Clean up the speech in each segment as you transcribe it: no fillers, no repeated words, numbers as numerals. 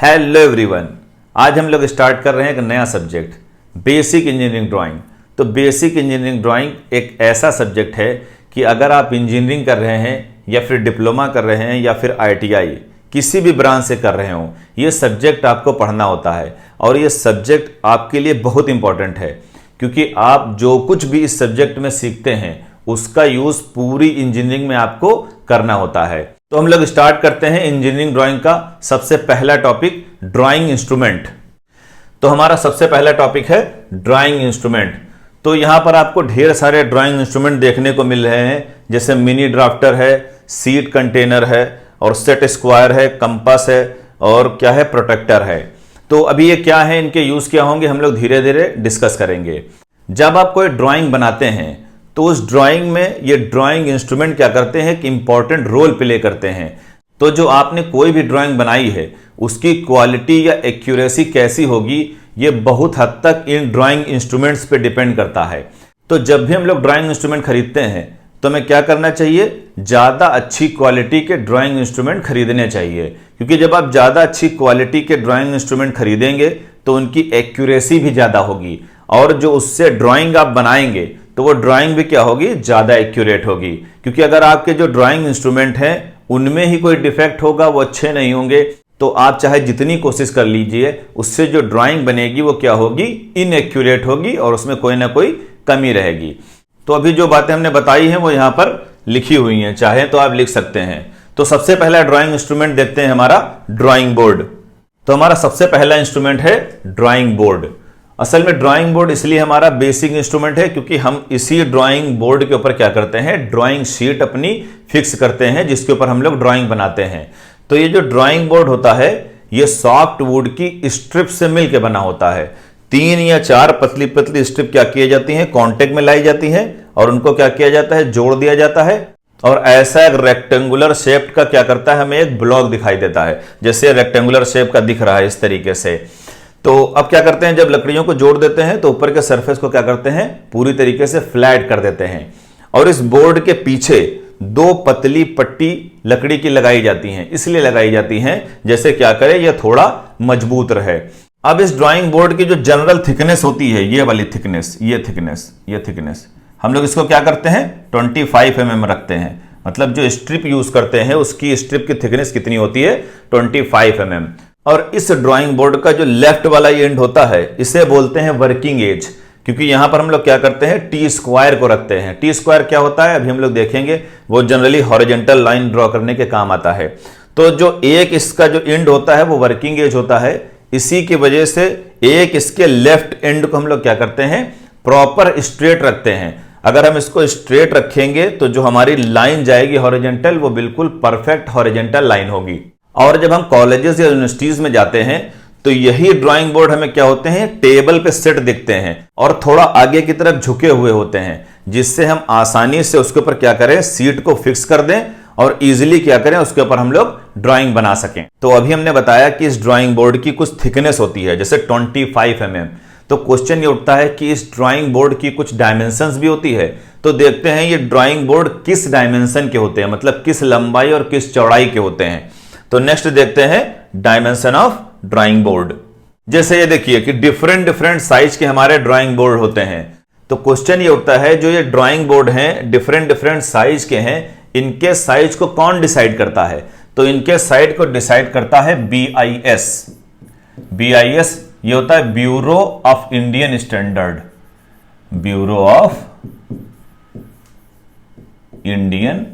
Hello everyone, आज हम लोग स्टार्ट कर रहे हैं एक नया सब्जेक्ट बेसिक इंजीनियरिंग ड्राइंग। तो बेसिक इंजीनियरिंग ड्राइंग एक ऐसा सब्जेक्ट है कि अगर आप इंजीनियरिंग कर रहे हैं या फिर डिप्लोमा कर रहे हैं या फिर आईटीआई किसी भी ब्रांच से कर रहे हो, ये सब्जेक्ट आपको पढ़ना होता है। और ये सब्जेक्ट आपके लिए बहुत इंपॉर्टेंट है क्योंकि आप जो कुछ भी इस सब्जेक्ट में सीखते हैं उसका यूज पूरी इंजीनियरिंग में आपको करना होता है। तो हम लोग स्टार्ट करते हैं इंजीनियरिंग ड्राइंग का सबसे पहला टॉपिक ड्राइंग इंस्ट्रूमेंट। तो हमारा सबसे पहला टॉपिक है ड्राइंग इंस्ट्रूमेंट। तो यहां पर आपको ढेर सारे ड्राइंग इंस्ट्रूमेंट देखने को मिल रहे हैं, जैसे मिनी ड्राफ्टर है, सीट कंटेनर है और सेट स्क्वायर है, कंपास है और क्या है, प्रोटेक्टर है। तो अभी ये क्या है, इनके यूज क्या होंगे, हम लोग धीरे धीरे डिस्कस करेंगे। जब आप कोई ड्राइंग बनाते हैं तो उस ड्राइंग में ये ड्राइंग इंस्ट्रूमेंट क्या करते हैं कि इंपॉर्टेंट रोल प्ले करते हैं। तो जो आपने कोई भी ड्राइंग बनाई है उसकी क्वालिटी या एक्यूरेसी कैसी होगी, ये बहुत हद तक इन ड्राइंग इंस्ट्रूमेंट्स पे डिपेंड करता है। तो जब भी हम लोग ड्राइंग इंस्ट्रूमेंट खरीदते हैं तो हमें क्या करना चाहिए, ज़्यादा अच्छी क्वालिटी के ड्राइंग इंस्ट्रूमेंट खरीदने चाहिए, क्योंकि जब आप ज़्यादा अच्छी क्वालिटी के ड्राइंग इंस्ट्रूमेंट खरीदेंगे तो उनकी एक्यूरेसी भी ज़्यादा होगी और जो उससे ड्राइंग आप बनाएंगे तो वो ड्राइंग भी क्या होगी, ज़्यादा एक्यूरेट होगी। क्योंकि अगर आपके जो ड्राइंग इंस्ट्रूमेंट हैं उनमें ही कोई डिफेक्ट होगा, वो अच्छे नहीं होंगे, तो आप चाहे जितनी कोशिश कर लीजिए उससे जो ड्राइंग बनेगी वो क्या होगी, इनएक्यूरेट होगी और उसमें कोई ना कोई कमी रहेगी। तो अभी जो बातें हमने बताई हैं वो यहाँ पर लिखी हुई हैं, चाहे तो आप लिख सकते हैं। तो सबसे पहला ड्राइंग इंस्ट्रूमेंट देखते हैं, हमारा ड्राइंग बोर्ड। तो हमारा सबसे पहला इंस्ट्रूमेंट है ड्राइंग बोर्ड। असल में ड्राइंग बोर्ड इसलिए हमारा बेसिक इंस्ट्रूमेंट है क्योंकि हम इसी ड्राइंग बोर्ड के ऊपर क्या करते हैं, ड्राइंग शीट अपनी फिक्स करते हैं जिसके ऊपर हम लोग ड्राइंग बनाते हैं। तो ये जो ड्राइंग बोर्ड होता है ये सॉफ्ट वुड की स्ट्रिप से मिलकर बना होता है। 3 या 4 पतली पतली स्ट्रिप क्या किए जाती हैं, कांटेक्ट में लाई जाती हैं और उनको क्या किया जाता है, जोड़ दिया जाता है। और ऐसा एक रेक्टेंगुलर शेप का क्या करता है, हमें एक ब्लॉक दिखाई देता है, जैसे रेक्टेंगुलर शेप का दिख रहा है इस तरीके से। तो अब क्या करते हैं, जब लकड़ियों को जोड़ देते हैं तो ऊपर के सरफेस को क्या करते हैं, पूरी तरीके से फ्लैट कर देते हैं। और इस बोर्ड के पीछे 2 पतली पट्टी लकड़ी की लगाई जाती हैं, इसलिए लगाई जाती हैं जैसे क्या करे, यह थोड़ा मजबूत रहे। अब इस ड्राइंग बोर्ड की जो जनरल थिकनेस होती है, ये वाली थिकनेस, ये थिकनेस हम लोग इसको क्या करते हैं, 25 mm रखते हैं। मतलब जो स्ट्रिप यूज करते हैं उसकी स्ट्रिप की थिकनेस कितनी होती है, 25 mm। और इस ड्राइंग बोर्ड का जो लेफ्ट वाला एंड होता है इसे बोलते हैं वर्किंग एज, क्योंकि यहां पर हम लोग क्या करते हैं, टी स्क्वायर को रखते हैं। टी स्क्वायर क्या होता है अभी हम लोग देखेंगे, वो जनरली हॉरिजॉन्टल लाइन ड्रॉ करने के काम आता है। तो जो एक इसका जो एंड होता है वो वर्किंग एज होता है, इसी की वजह से एक इसके लेफ्ट एंड को हम लोग क्या करते हैं, प्रॉपर स्ट्रेट रखते हैं। अगर हम इसको स्ट्रेट रखेंगे तो जो हमारी लाइन जाएगी हॉरिजॉन्टल, वो बिल्कुल परफेक्ट हॉरिजॉन्टल लाइन होगी। और जब हम कॉलेजेस या यूनिवर्सिटीज में जाते हैं तो यही ड्राइंग बोर्ड हमें क्या होते हैं, टेबल पे सेट दिखते हैं और थोड़ा आगे की तरफ झुके हुए होते हैं, जिससे हम आसानी से उसके ऊपर क्या करें, सीट को फिक्स कर दें और इजीली क्या करें, उसके ऊपर हम लोग ड्राइंग बना सकें। तो अभी हमने बताया कि इस ड्राइंग बोर्ड की कुछ थिकनेस होती है, जैसे 25 mm। तो क्वेश्चन ये उठता है कि इस ड्राइंग बोर्ड की कुछ डायमेंशंस भी होती है। तो देखते हैं ये ड्राइंग बोर्ड किस डायमेंशन के होते हैं, मतलब किस लंबाई और किस चौड़ाई के होते हैं। तो नेक्स्ट देखते हैं डायमेंशन ऑफ ड्राइंग बोर्ड। जैसे ये देखिए कि डिफरेंट डिफरेंट साइज के हमारे ड्राइंग बोर्ड होते हैं। तो क्वेश्चन ये उठता है, जो ये ड्राइंग बोर्ड हैं डिफरेंट डिफरेंट साइज के हैं, इनके साइज को कौन डिसाइड करता है, तो इनके साइज को डिसाइड करता है BIS। BIS ये होता है bureau of Indian standard, bureau of Indian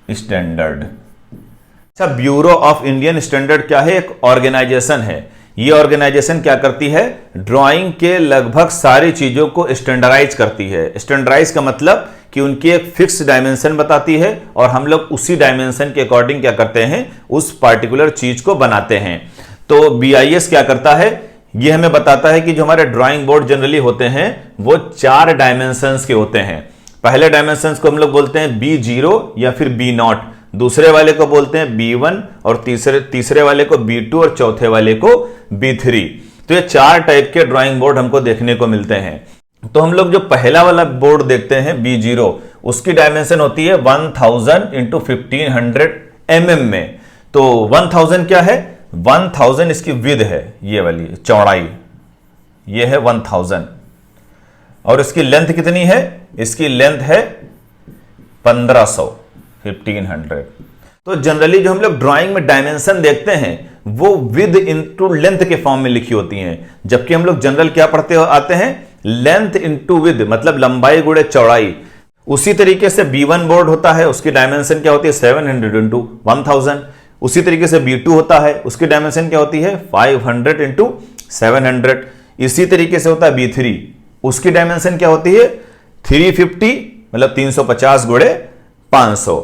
standard. अच्छा, ब्यूरो ऑफ इंडियन स्टैंडर्ड क्या है, एक ऑर्गेनाइजेशन है। ये ऑर्गेनाइजेशन क्या करती है, ड्राइंग के लगभग सारी चीजों को स्टैंडर्डाइज करती है। स्टैंडर्डाइज का मतलब कि उनकी एक फिक्स डायमेंशन बताती है और हम लोग उसी डायमेंशन के अकॉर्डिंग क्या करते हैं, उस पार्टिकुलर चीज को बनाते हैं। तो BIS क्या करता है, ये हमें बताता है कि जो हमारे ड्राइंग बोर्ड जनरली होते हैं वो 4 डायमेंशंस के होते हैं। पहले डायमेंशंस को हम लोग बोलते हैं B0 या फिर B0, दूसरे वाले को बोलते हैं B1 और तीसरे वाले को B2 और चौथे वाले को B3। तो ये 4 टाइप के ड्राइंग बोर्ड हमको देखने को मिलते हैं। तो हम लोग जो पहला वाला बोर्ड देखते हैं B0, उसकी डायमेंशन होती है 1000 × 1500 mm में। तो 1000 क्या है, 1000 इसकी विड्थ है, ये वाली चौड़ाई, ये है 1000। और इसकी लेंथ कितनी है, इसकी लेंथ है 1500। तो जनरली जो हम लोग ड्राइंग में डायमेंशन देखते हैं वो विड्थ इनटू लेंथ के फॉर्म में लिखी होती हैं, जबकि हम लोग जनरल क्या पढ़ते आते हैं, लेंथ इनटू विड्थ, मतलब लंबाई गुणे चौड़ाई। उसी तरीके से B1 बोर्ड होता है, उसकी डायमेंशन क्या होती है 700 इंटू 1000। उसी तरीके से B2 होता है, उसकी डायमेंशन क्या होती है 500 इंटू 700। इसी तरीके से होता है B3, उसकी डायमेंशन क्या होती है 350, मतलब 350 गुणे 500।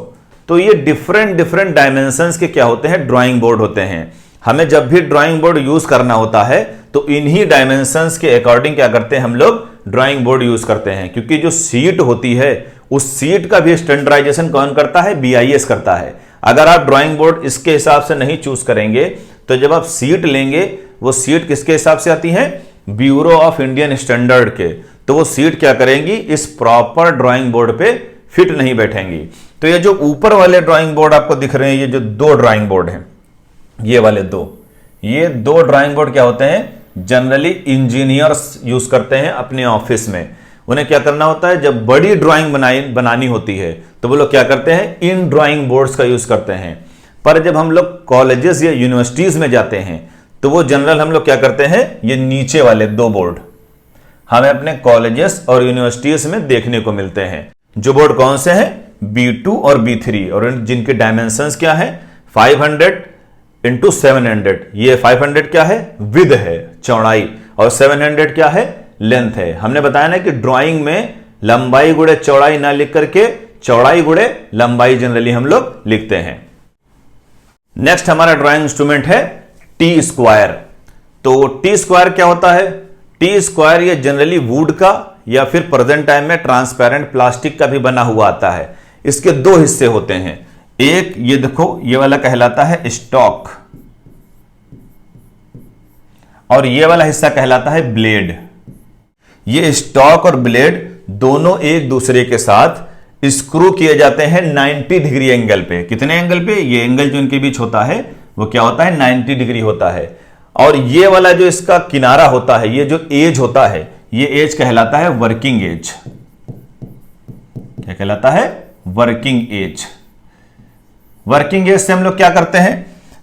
तो ये डिफरेंट डायमेंशंस के क्या होते हैं, ड्राइंग बोर्ड होते हैं। हमें जब भी ड्राइंग बोर्ड यूज करना होता है तो इन्हीं डायमेंशंस के अकॉर्डिंग क्या करते हैं हम लोग, ड्राइंग बोर्ड यूज करते हैं। क्योंकि जो सीट होती है उस सीट का भी स्टैंडर्डाइजेशन कौन करता है, BIS करता है। अगर आप ड्राइंग बोर्ड इसके हिसाब से नहीं चूज करेंगे तो जब आप सीट लेंगे वो सीट किसके हिसाब से आती है, ब्यूरो ऑफ इंडियन स्टैंडर्ड के, तो वो सीट क्या करेंगी, इस प्रॉपर ड्राइंग बोर्ड पे फिट नहीं बैठेंगी। तो ये जो ऊपर वाले ड्राइंग बोर्ड आपको दिख रहे हैं, ये जो 2 ड्राइंग बोर्ड हैं, ये वाले 2, ये 2 ड्राइंग बोर्ड क्या होते हैं, जनरली इंजीनियर्स यूज करते हैं अपने ऑफिस में। उन्हें क्या करना होता है, जब बड़ी ड्राइंग बनानी होती है तो वो लोग क्या करते हैं, इन ड्राइंग बोर्ड्स का यूज करते हैं। पर जब हम लोग कॉलेजेस या यूनिवर्सिटीज में जाते हैं तो वो जनरल हम लोग क्या करते हैं, ये नीचे वाले 2 बोर्ड हमें अपने कॉलेजेस और यूनिवर्सिटीज में देखने को मिलते हैं। जो बोर्ड कौन से हैं, B2 और B3, और जिनके डायमेंशंस क्या है 500 इंटू 700। ये 500 क्या है, विड्थ है, चौड़ाई, और 700 क्या है, लेंथ है। हमने बताया ना कि ड्राइंग में लंबाई गुणे चौड़ाई ना लिख करके चौड़ाई गुणे लंबाई जनरली हम लोग लिखते हैं। नेक्स्ट हमारा ड्राइंग इंस्ट्रूमेंट है टी स्क्वायर। तो टी स्क्वायर क्या होता है, टी स्क्वायर ये जनरली वुड का या फिर प्रेजेंट टाइम में ट्रांसपेरेंट प्लास्टिक का भी बना हुआ आता है। इसके 2 हिस्से होते हैं, एक ये देखो, ये वाला कहलाता है स्टॉक और ये वाला हिस्सा कहलाता है ब्लेड। ये स्टॉक और ब्लेड दोनों एक दूसरे के साथ स्क्रू किए जाते हैं 90 डिग्री एंगल पे। कितने एंगल पे, ये एंगल जो इनके बीच होता है वो क्या होता है 90 डिग्री होता है। और ये वाला जो इसका किनारा होता है, ये जो एज होता है, ये एज कहलाता है वर्किंग एज। क्या कहलाता है, वर्किंग एज। वर्किंग एज से हम लोग क्या करते हैं,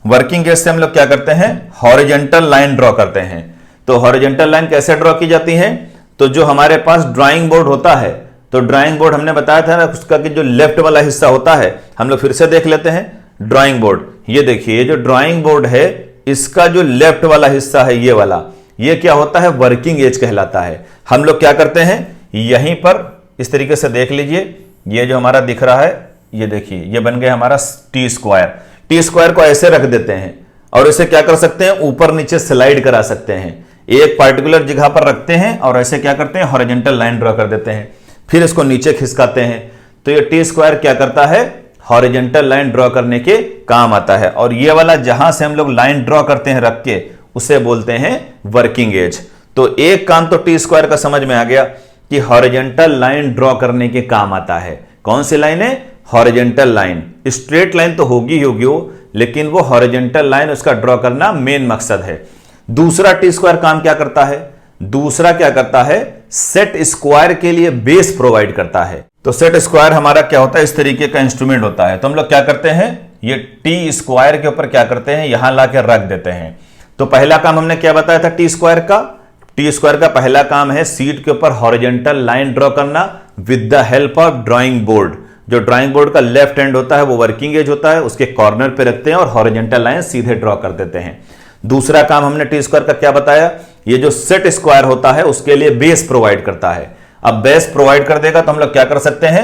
वर्किंग एज से हम लोग क्या करते हैं, हॉरिजॉन्टल लाइन ड्रॉ करते हैं। तो हॉरिजॉन्टल लाइन कैसे ड्रॉ की जाती है, तो जो हमारे पास ड्राइंग बोर्ड होता है, तो ड्राइंग बोर्ड हमने बताया था ना उसका कि जो लेफ्ट वाला हिस्सा होता है, हम लोग फिर से देख लेते हैं ड्राइंग बोर्ड। ये देखिए, ये जो ड्राइंग बोर्ड है इसका जो लेफ्ट वाला हिस्सा है ये वाला, ये क्या होता है, वर्किंग एज कहलाता है। हम लोग क्या करते हैं, यहीं पर इस तरीके से देख लीजिए, ये जो हमारा दिख रहा है, ये देखिए ये बन गया हमारा टी स्क्वायर। टी स्क्वायर को ऐसे रख देते हैं और इसे क्या कर सकते हैं, ऊपर नीचे स्लाइड करा सकते हैं। एक पार्टिकुलर जगह पर रखते हैं और ऐसे क्या करते हैं, हॉरिजॉन्टल लाइन ड्रॉ कर देते हैं, फिर इसको नीचे खिसकाते हैं। तो ये टी स्क्वायर क्या करता है, हॉरिजॉन्टल लाइन ड्रॉ करने के काम आता है। और ये वाला जहां से हम लोग लाइन ड्रॉ करते हैं रख के, उसे बोलते हैं वर्किंग एज। तो एक काम तो टी स्क्वायर का समझ में आ गया कि हॉरिजॉन्टल लाइन ड्रॉ करने के काम आता है। कौन सी लाइन है, हॉरिजॉन्टल लाइन। स्ट्रेट लाइन तो होगी ही होगी वो, लेकिन वो हॉरिजॉन्टल लाइन उसका ड्रॉ करना मेन मकसद है। दूसरा टी स्क्वायर काम क्या करता है, दूसरा क्या करता है, सेट स्क्वायर के लिए बेस प्रोवाइड करता है। तो सेट स्क्वायर हमारा क्या होता है, इस तरीके का इंस्ट्रूमेंट होता है। तो हम लोग क्या करते हैं, ये टी स्क्वायर के ऊपर क्या करते हैं, यहां लाके रख देते हैं। तो पहला काम हमने क्या बताया था टी स्क्वायर का, टी स्क्वायर का पहला काम है सीट के ऊपर हॉरिजॉन्टल लाइन ड्रॉ करना with the help of drawing board. जो ड्राइंग बोर्ड का लेफ्ट हैंड होता है वो वर्किंग एज होता है, उसके कॉर्नर पे रखते हैं और हॉरिजॉन्टल लाइन सीधे ड्रॉ कर देते हैं। दूसरा काम हमने टी स्क्वायर का क्या बताया, ये जो सेट स्क्वायर होता है उसके लिए बेस प्रोवाइड करता है। अब बेस प्रोवाइड कर देगा तो हम लोग क्या कर सकते हैं,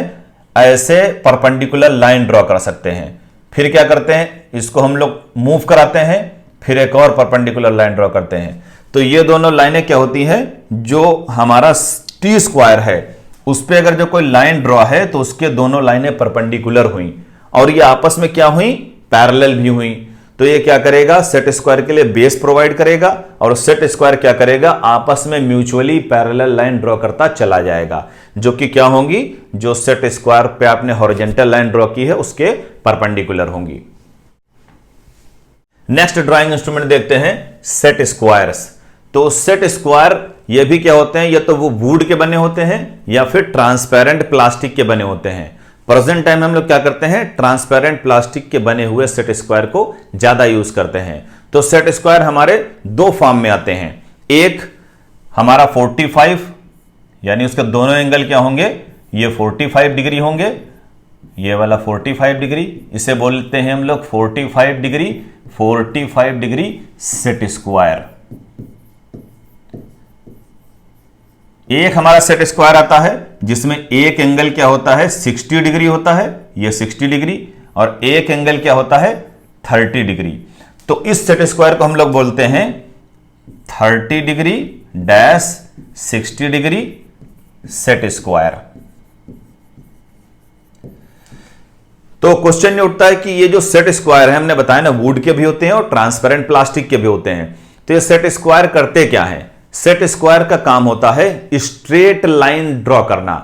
ऐसे परपेंडिकुलर लाइन ड्रॉ कर सकते हैं। फिर क्या करते हैं, इसको हम लोग मूव कराते हैं, फिर एक और परपेंडिकुलर लाइन ड्रॉ करते हैं। तो ये दोनों लाइनें क्या होती हैं, जो हमारा टी स्क्वायर है उस पे अगर जो कोई लाइन ड्रॉ है तो उसके दोनों लाइनें परपेंडिकुलर हुई और ये आपस में क्या हुई, पैरेलल भी हुई। तो ये क्या करेगा, सेट स्क्वायर के लिए बेस प्रोवाइड करेगा और सेट स्क्वायर क्या करेगा, आपस में म्यूचुअली पैरेलल लाइन ड्रॉ करता चला जाएगा, जो कि क्या होंगी, जो सेट स्क्वायर पे आपने हॉरिजॉन्टल लाइन ड्रॉ की है उसके परपेंडिकुलर होंगी। नेक्स्ट ड्राइंग इंस्ट्रूमेंट देखते हैं सेट स्क्वायर्स। तो सेट स्क्वायर ये भी क्या होते हैं, या तो वो वुड के बने होते हैं या फिर ट्रांसपेरेंट प्लास्टिक के बने होते हैं। प्रेजेंट टाइम हम लोग क्या करते हैं, ट्रांसपेरेंट प्लास्टिक के बने हुए सेट स्क्वायर को ज्यादा यूज करते हैं। तो सेट स्क्वायर हमारे दो फॉर्म में आते हैं, एक हमारा 45 यानी उसके दोनों एंगल क्या होंगे, ये 45 डिग्री होंगे, ये वाला 45 डिग्री, इसे बोलते हैं हम लोग 45 डिग्री सेट स्क्वायर। एक हमारा सेट स्क्वायर आता है जिसमें एक एंगल क्या होता है 60 डिग्री होता है, ये 60 डिग्री, और एक एंगल क्या होता है 30 डिग्री। तो इस सेट स्क्वायर को हम लोग बोलते हैं 30 degree dash 60 degree set square. तो क्वेश्चन ये उठता है कि ये जो सेट स्क्वायर है, हमने बताया ना वुड के भी होते हैं और ट्रांसपेरेंट प्लास्टिक के भी होते हैं। तो ये सेट स्क्वायर करते क्या है, सेट स्क्वायर का काम होता है स्ट्रेट लाइन ड्रॉ करना।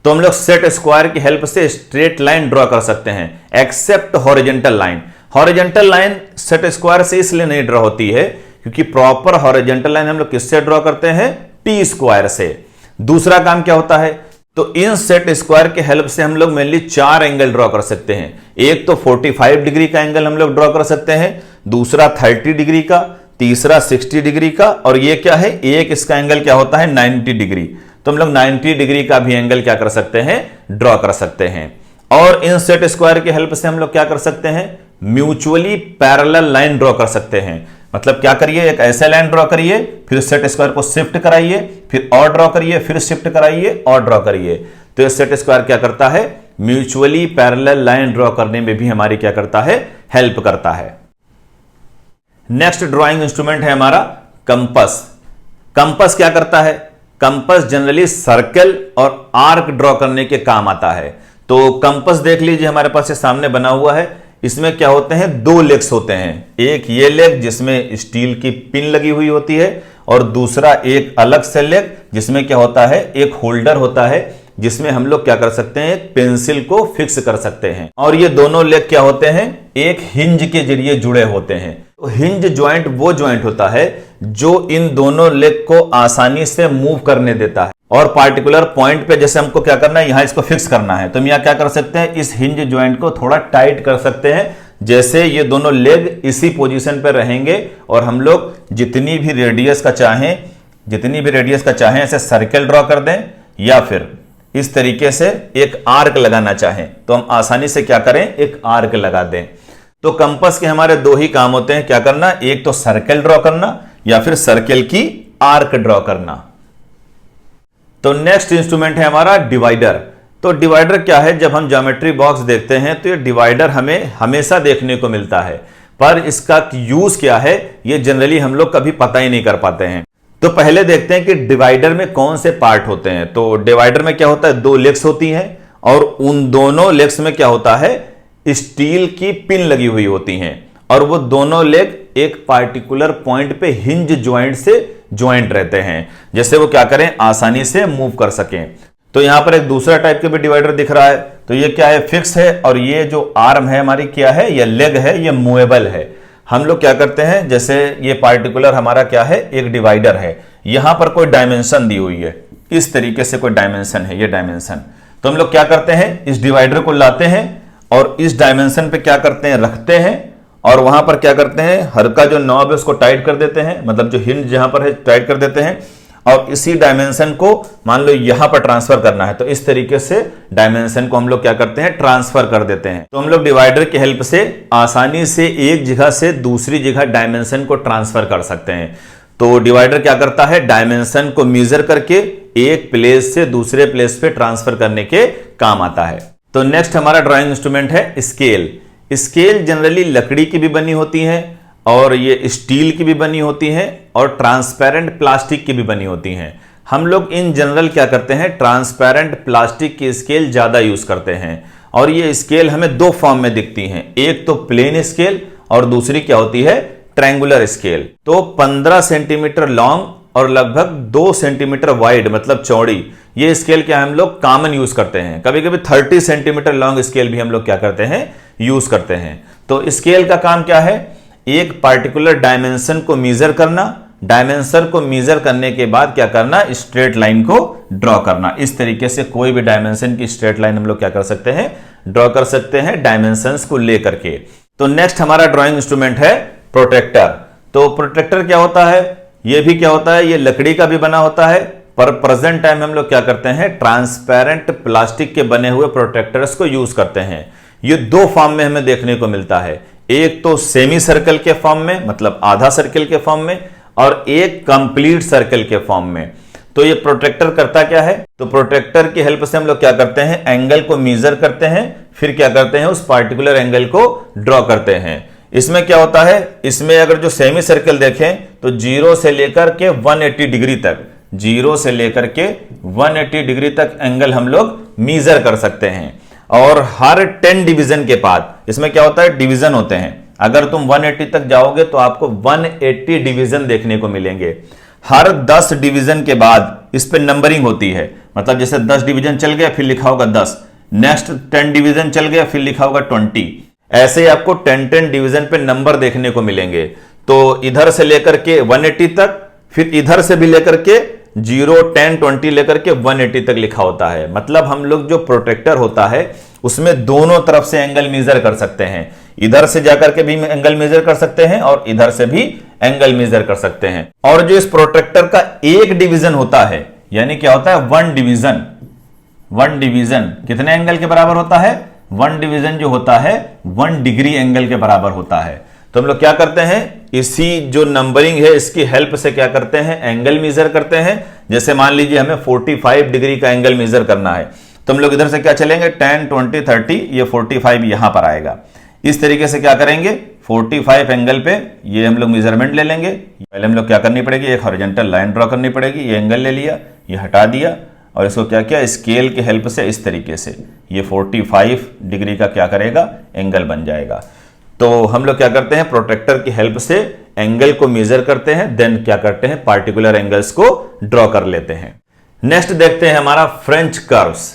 तो हम लोग सेट स्क्वायर की हेल्प से स्ट्रेट लाइन ड्रॉ कर सकते हैं except horizontal line. Horizontal line set square से इसलिए नहीं ड्रॉ होती है क्योंकि प्रॉपर हॉरिजॉन्टल लाइन हम लोग किससे ड्रॉ करते हैं, टी स्क्वायर से। दूसरा काम क्या होता है, तो इन सेट स्क्वायर के हेल्प से हम लोग मेनली 4 एंगल ड्रॉ कर सकते हैं। एक तो 45 डिग्री का एंगल हम लोग ड्रॉ कर सकते हैं, दूसरा 30 डिग्री का, तीसरा 60 डिग्री का, और ये क्या है, एक इसका एंगल क्या होता है 90 डिग्री। तो हम लोग 90 डिग्री का भी एंगल क्या कर सकते हैं, ड्रॉ कर सकते हैं। और इन सेट स्क्वायर की हेल्प से हम लोग क्या कर सकते हैं, म्यूचुअली पैरेलल लाइन ड्रॉ कर सकते हैं। मतलब क्या करिए, एक ऐसा लाइन ड्रॉ करिए, फिर सेट स्क्वायर को शिफ्ट कराइए, फिर और ड्रॉ करिए, फिर शिफ्ट कराइए और ड्रॉ करिए। तो ये सेट स्क्वायर क्या करता है, म्यूचुअली पैरेलल लाइन ड्रॉ करने में भी हमारी क्या करता है, हेल्प करता है। नेक्स्ट ड्राइंग इंस्ट्रूमेंट है हमारा कंपास। कंपास क्या करता है, कंपास जनरली सर्कल और आर्क ड्रॉ करने के काम आता है। तो कंपास देख लीजिए हमारे पास ये सामने बना हुआ है, इसमें क्या होते हैं, 2 लेग्स होते हैं। एक ये लेग जिसमें स्टील की पिन लगी हुई होती है, और दूसरा एक अलग से लेग जिसमें क्या होता है, एक होल्डर होता है जिसमें हम लोग क्या कर सकते हैं, पेंसिल को फिक्स कर सकते हैं। और ये दोनों लेग क्या होते हैं, एक हिंज के जरिए जुड़े होते हैं। तो हिंज ज्वाइंट वो ज्वाइंट होता है जो इन दोनों लेग को आसानी से मूव करने देता है, और पार्टिकुलर पॉइंट पे जैसे हमको क्या करना है, यहां इसको फिक्स करना है, तो हम यहां क्या कर सकते हैं, इस हिंज ज्वाइंट को थोड़ा टाइट कर सकते हैं, जैसे ये दोनों लेग इसी पोजीशन पे रहेंगे, और हम लोग जितनी भी रेडियस का चाहें ऐसे सर्कल ड्रॉ कर दें, या फिर इस तरीके से एक आर्क लगाना चाहें तो हम आसानी से क्या करें, एक आर्क लगा दें। तो कंपास के हमारे 2 ही काम होते हैं, क्या करना, एक तो सर्कल ड्रॉ करना या फिर सर्कल की आर्क ड्रॉ करना। तो नेक्स्ट इंस्ट्रूमेंट है हमारा डिवाइडर। तो डिवाइडर क्या है, जब हम ज्योमेट्री बॉक्स देखते हैं तो ये डिवाइडर हमें हमेशा देखने को मिलता है, पर इसका यूज क्या है ये जनरली हम लोग कभी पता ही नहीं कर पाते हैं। तो पहले देखते हैं कि डिवाइडर में कौन से पार्ट होते हैं। तो डिवाइडर में क्या होता है, 2 लेग्स होती हैं, और उन दोनों लेग्स में क्या होता है, स्टील की पिन लगी हुई होती हैं, और वो दोनों लेग एक पार्टिकुलर पॉइंट पे हिंज ज्वाइंट से ज्वाइंट रहते हैं, जैसे वो क्या करें, आसानी से मूव कर सकें। तो यहां पर एक दूसरा टाइप के भी डिवाइडर दिख रहा है, तो ये क्या है, फिक्स है, और ये जो आर्म है हमारी क्या है, ये लेग है, ये मूवेबल है। हम लोग क्या करते हैं, जैसे ये पार्टिकुलर हमारा क्या है, एक डिवाइडर है, यहां पर कोई डायमेंशन दी हुई है, इस तरीके से कोई डायमेंशन है, ये डायमेंशन। तो हम लोग क्या करते हैं, इस डिवाइडर को लाते हैं और इस डायमेंशन पे क्या करते हैं, रखते हैं, और वहां पर क्या करते हैं, हल्का जो नॉब है उसको टाइट कर देते हैं, मतलब जो हिंज जहां पर है टाइट कर देते हैं, और इसी डायमेंशन को मान लो यहां पर ट्रांसफर करना है, तो इस तरीके से डायमेंशन को हम लोग क्या करते हैं, ट्रांसफर कर देते हैं। तो हम लोग डिवाइडर की हेल्प से आसानी से एक जगह से दूसरी जगह डायमेंशन को ट्रांसफर कर सकते हैं। तो डिवाइडर क्या करता है, डायमेंशन को मेजर करके एक प्लेस से दूसरे प्लेस पे ट्रांसफर करने के काम आता है। तो नेक्स्ट हमारा ड्राइंग इंस्ट्रूमेंट है स्केल। स्केल जनरली लकड़ी की भी बनी होती है, और ये स्टील की भी बनी होती हैं, और ट्रांसपेरेंट प्लास्टिक की भी बनी होती हैं। हम लोग इन जनरल क्या करते हैं, ट्रांसपेरेंट प्लास्टिक की स्केल ज्यादा यूज करते हैं, और ये स्केल हमें 2 फॉर्म में दिखती हैं, एक तो प्लेन स्केल और दूसरी क्या होती है, ट्रायंगुलर स्केल। तो 15 सेंटीमीटर लॉन्ग और लगभग 2 सेंटीमीटर वाइड मतलब चौड़ी, ये स्केल क्या हम लोग कॉमन यूज करते हैं। कभी कभी 30 सेंटीमीटर लॉन्ग स्केल भी हम लोग क्या करते हैं, यूज करते हैं। तो स्केल का काम क्या है, एक पार्टिकुलर डायमेंशन को मेजर करना, डायमेंशन को मेजर करने के बाद क्या करना, स्ट्रेट लाइन को ड्रॉ करना। इस तरीके से कोई भी डायमेंशन की स्ट्रेट लाइन हम लोग क्या कर सकते हैं, ड्रॉ कर सकते हैं डायमेंशंस को लेकर के। तो नेक्स्ट हमारा ड्राइंग इंस्ट्रूमेंट है प्रोट्रैक्टर। तो प्रोट्रैक्टर क्या होता है, ये भी क्या होता है, ये लकड़ी का भी बना होता है, पर प्रेजेंट टाइम हम लोग क्या करते हैं, ट्रांसपेरेंट प्लास्टिक के बने हुए प्रोट्रैक्टर्स को यूज करते हैं। ये दो फॉर्म में हमें देखने को मिलता है, एक तो सेमी सर्कल के फॉर्म में, मतलब आधा सर्कल के फॉर्म में, और एक कंप्लीट सर्कल के फॉर्म में। तो ये प्रोट्रैक्टर करता क्या है, तो प्रोट्रैक्टर की हेल्प से हम लोग क्या करते हैं, एंगल को मेजर करते हैं, फिर क्या करते हैं, उस पार्टिकुलर एंगल को ड्रॉ करते हैं। इसमें क्या होता है, इसमें अगर जो सेमी सर्कल देखें तो 0 से लेकर के 180 डिग्री तक, 0 से लेकर के 180 डिग्री तक एंगल हम लोग मेजर कर सकते हैं। और हर 10 डिवीजन के बाद, इसमें क्या होता है, डिवीजन होते हैं, अगर तुम 180 तक जाओगे तो आपको 180 डिवीजन देखने को मिलेंगे। हर 10 डिवीजन के बाद इस पे नंबरिंग होती है, मतलब जैसे 10 डिवीजन चल गया फिर लिखा होगा 10, नेक्स्ट 10 डिवीजन चल गया फिर लिखा होगा 20, ऐसे ही आपको 10 डिवीजन पे नंबर देखने को मिलेंगे। तो इधर से लेकर के 180 तक, फिर इधर से भी लेकर के 0, 10, 20 लेकर के 180 तक लिखा होता है। मतलब हम लोग जो प्रोट्रैक्टर होता है उसमें दोनों तरफ से एंगल मेजर कर सकते हैं, इधर से जाकर के भी एंगल मेजर कर सकते हैं और इधर से भी एंगल मेजर कर सकते हैं। और जो इस प्रोट्रैक्टर का एक डिवीजन होता है, यानी क्या होता है, 1 डिवीजन, 1 डिवीजन कितने एंगल के बराबर होता है, 1 डिवीजन जो होता है 1 डिग्री एंगल के बराबर होता है। तो हम लोग क्या करते हैं, इसी जो नंबरिंग है इसकी हेल्प से क्या करते हैं, एंगल मेजर करते हैं। जैसे मान लीजिए हमें 45 डिग्री का एंगल मेजर करना है, तो हम लोग इधर से क्या चलेंगे, 10, 20, 30, ये 45 यहां पर आएगा। इस तरीके से क्या करेंगे, 45 एंगल पे ये हम लोग मेजरमेंट ले लेंगे। पहले हम लोग क्या करनी पड़ेगी, एक हॉरिजॉन्टल लाइन ड्रॉ करनी पड़ेगी, ये एंगल ले लिया, ये हटा दिया, और इसको क्या किया, स्केल की हेल्प से इस तरीके से ये 45 डिग्री का क्या करेगा, एंगल बन जाएगा। तो हम लोग क्या करते हैं, प्रोट्रैक्टर की हेल्प से एंगल को मेजर करते हैं, देन क्या करते हैं, पार्टिकुलर एंगल्स को ड्रॉ कर लेते हैं। नेक्स्ट देखते हैं हमारा फ्रेंच कर्व्स।